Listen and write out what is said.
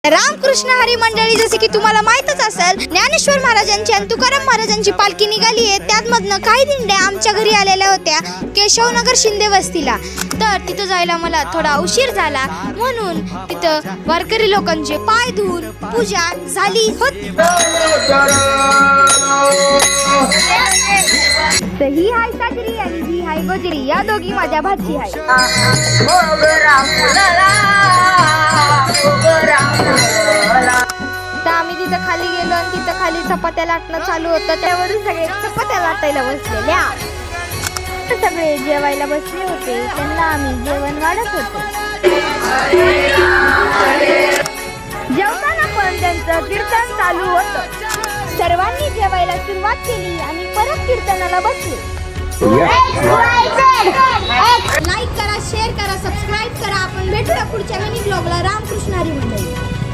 रामकृष्ण हरी मंडळी, जसे की तुम्हाला माहीतच असेल, ज्ञानेश्वर महाराजांची आणि तुकाराम महाराजांची पालखी निघाली आहे. त्यातमधनं काही दिंड्या आमच्या घरी आलेल्या होत्या केशवनगर शिंदे वस्तीला. तर तिथं जायला मला थोडा उशीर झाला, म्हणून तिथं वारकरी लोकांचे पाय धुवून पूजा झाली होती. तर ही हाय साजरी आणि ही हाय गोजरी, या दोघी माझ्या भाची आहे. तर आम्ही तिथं खाली गेलो आणि तिथं खाली चपात्या लाटणं चालू होतं. त्यावरून सगळे चपात्या लाटायला बसलेल्या. सगळे जेवायला बसले होते, त्यांना आम्ही जेवण वाढत होतो. जेवताना पण त्यांचं कीर्तन चालू होतं. सर्वांनी जेवायला सुरुवात केली आणि परत कीर्तनाला बसले. लाईक करा, शेअर करा, सबस्क्राईब करा. आपण भेटूया पुढच्या मिनी ब्लॉगला. रामकृष्ण हरी मंडळी.